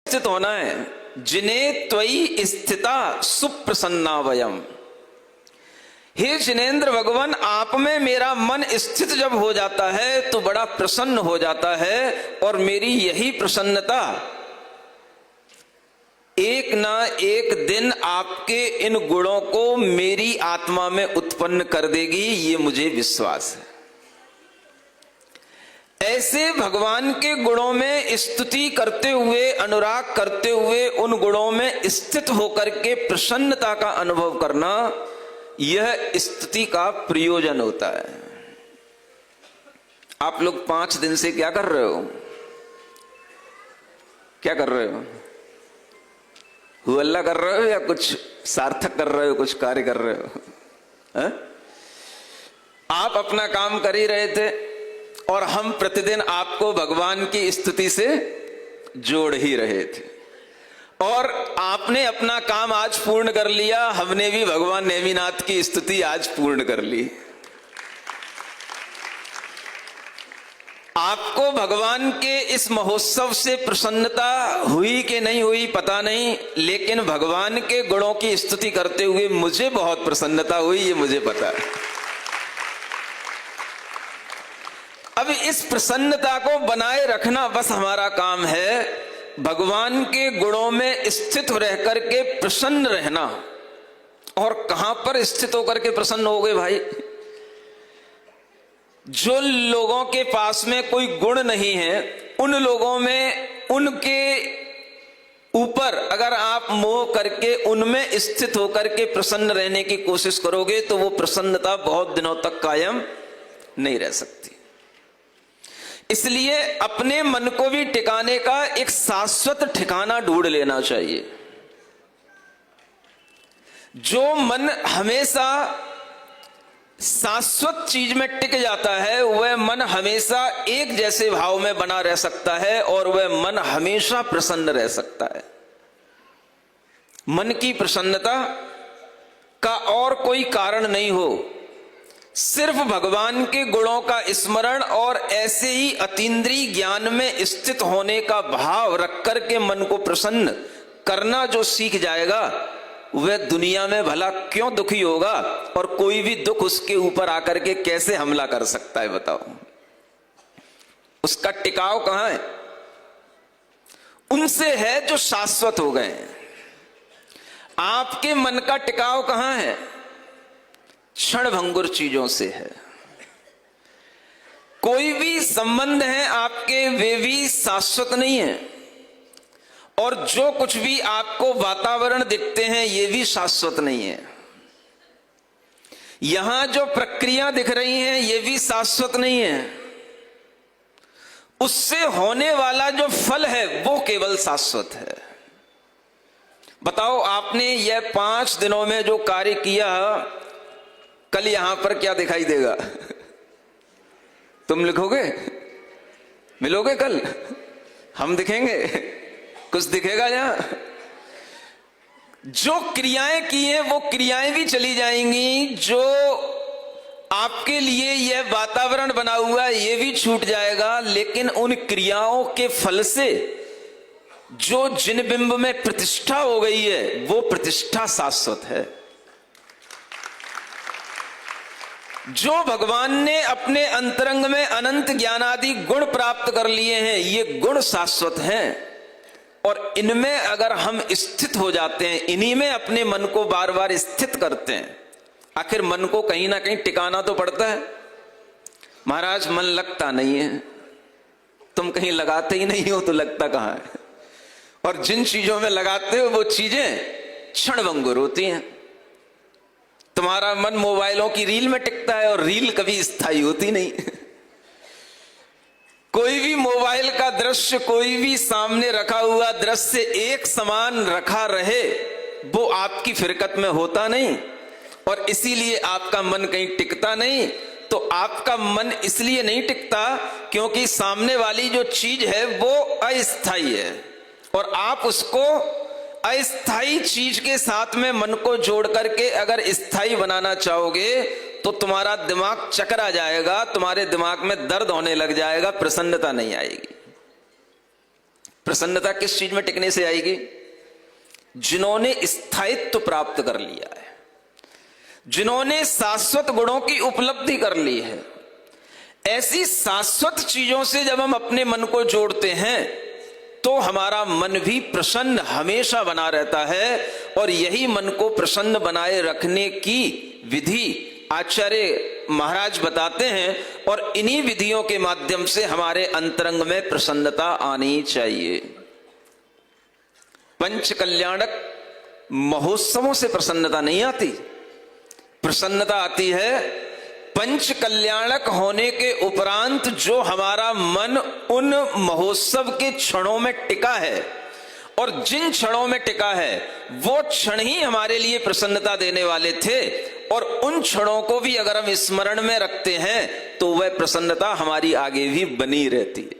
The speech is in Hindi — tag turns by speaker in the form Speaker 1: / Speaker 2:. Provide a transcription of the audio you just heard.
Speaker 1: स्थित होना है। जिने त्वयि स्थिता सुप्रसन्ना वयम। हे जिनेन्द्र भगवान, आप में मेरा मन स्थित जब हो जाता है तो बड़ा प्रसन्न हो जाता है, और मेरी यही प्रसन्नता एक ना एक दिन आपके इन गुणों को मेरी आत्मा में उत्पन्न कर देगी, ये मुझे विश्वास है। ऐसे भगवान के गुणों में स्तुति करते हुए, अनुराग करते हुए, उन गुणों में स्थित होकर के प्रसन्नता का अनुभव करना, यह स्तुति का प्रयोजन होता है। आप लोग 5 दिन से क्या कर रहे हो? क्या कर रहे हो? हुअल्ला कर रहे हो या कुछ सार्थक कर रहे हो, कुछ कार्य कर रहे हो? है? आप अपना काम कर ही रहे थे और हम प्रतिदिन आपको भगवान की स्तुति से जोड़ ही रहे थे, और आपने अपना काम आज पूर्ण कर लिया, हमने भी भगवान नेमिनाथ की स्तुति आज पूर्ण कर ली। आपको भगवान के इस महोत्सव से प्रसन्नता हुई कि नहीं हुई पता नहीं, लेकिन भगवान के गुणों की स्तुति करते हुए मुझे बहुत प्रसन्नता हुई, ये मुझे पता है। अब इस प्रसन्नता को बनाए रखना बस हमारा काम है। भगवान के गुणों में स्थित रह करके प्रसन्न रहना। और कहां पर स्थित होकर के प्रसन्न हो गए भाई? जो लोगों के पास में कोई गुण नहीं है, उन लोगों में, उनके ऊपर अगर आप मोह करके उनमें स्थित होकर के प्रसन्न रहने की कोशिश करोगे तो वो प्रसन्नता बहुत दिनों तक कायम नहीं रह सकती। इसलिए अपने मन को भी टिकाने का एक शाश्वत ठिकाना ढूंढ लेना चाहिए। जो मन हमेशा शाश्वत चीज में टिक जाता है, वह मन हमेशा एक जैसे भाव में बना रह सकता है, और वह मन हमेशा प्रसन्न रह सकता है। मन की प्रसन्नता का और कोई कारण नहीं हो, सिर्फ भगवान के गुणों का स्मरण और ऐसे ही अतीन्द्रिय ज्ञान में स्थित होने का भाव रख करके मन को प्रसन्न करना जो सीख जाएगा, वह दुनिया में भला क्यों दुखी होगा, और कोई भी दुख उसके ऊपर आकर के कैसे हमला कर सकता है बताओ? उसका टिकाव कहां है? उनसे है जो शाश्वत हो गए। आपके मन का टिकाव कहां है? क्षणभंगुर चीजों से है। कोई भी संबंध है आपके, वे भी शाश्वत नहीं है, और जो कुछ भी आपको वातावरण दिखते हैं ये भी शाश्वत नहीं है। यहां जो प्रक्रिया दिख रही हैं ये भी शाश्वत नहीं है। उससे होने वाला जो फल है वो केवल शाश्वत है। बताओ, आपने यह 5 दिनों में जो कार्य किया, कल यहां पर क्या दिखाई देगा? तुम लिखोगे? मिलोगे कल? हम दिखेंगे? कुछ दिखेगा यहां? जो क्रियाएं की हैं वो क्रियाएं भी चली जाएंगी, जो आपके लिए यह वातावरण बना हुआ है ये भी छूट जाएगा, लेकिन उन क्रियाओं के फल से जो जिन बिंब में प्रतिष्ठा हो गई है वो प्रतिष्ठा शाश्वत है। जो भगवान ने अपने अंतरंग में अनंत ज्ञानादि गुण प्राप्त कर लिए हैं, ये गुण शाश्वत हैं, और इनमें अगर हम स्थित हो जाते हैं, इन्हीं में अपने मन को बार बार स्थित करते हैं। आखिर मन को कहीं ना कहीं टिकाना तो पड़ता है। महाराज मन लगता नहीं है, तुम कहीं लगाते ही नहीं हो तो लगता कहां है? और जिन चीजों में लगाते हो वो चीजें क्षणभंगुर होती हैं। तुम्हारा मन मोबाइलों की रील में टिकता है, और रील कभी स्थायी होती नहीं। कोई भी मोबाइल का दृश्य, कोई भी सामने रखा हुआ दृश्य एक समान रखा रहे, वो आपकी फिरकत में होता नहीं, और इसीलिए आपका मन कहीं टिकता नहीं। तो आपका मन इसलिए नहीं टिकता क्योंकि सामने वाली जो चीज है वो अस्थायी है, और आप उसको अस्थायी चीज के साथ में मन को जोड़ करके अगर स्थायी बनाना चाहोगे तो तुम्हारा दिमाग चकरा जाएगा, तुम्हारे दिमाग में दर्द होने लग जाएगा, प्रसन्नता नहीं आएगी। प्रसन्नता किस चीज में टिकने से आएगी? जिन्होंने स्थायित्व प्राप्त कर लिया है, जिन्होंने शाश्वत गुणों की उपलब्धि कर ली है। ऐसी शाश्वत चीजों से जब हम अपने मन को जोड़ते हैं तो हमारा मन भी प्रसन्न हमेशा बना रहता है। और यही मन को प्रसन्न बनाए रखने की विधि आचार्य महाराज बताते हैं, और इन्हीं विधियों के माध्यम से हमारे अंतरंग में प्रसन्नता आनी चाहिए। पंच कल्याणक महोत्सवों से प्रसन्नता नहीं आती, प्रसन्नता आती है पंच कल्याणक होने के उपरांत जो हमारा मन उन महोत्सव के क्षणों में टिका है, और जिन क्षणों में टिका है वो क्षण ही हमारे लिए प्रसन्नता देने वाले थे। और उन क्षणों को भी अगर हम स्मरण में रखते हैं तो वह प्रसन्नता हमारी आगे भी बनी रहती है।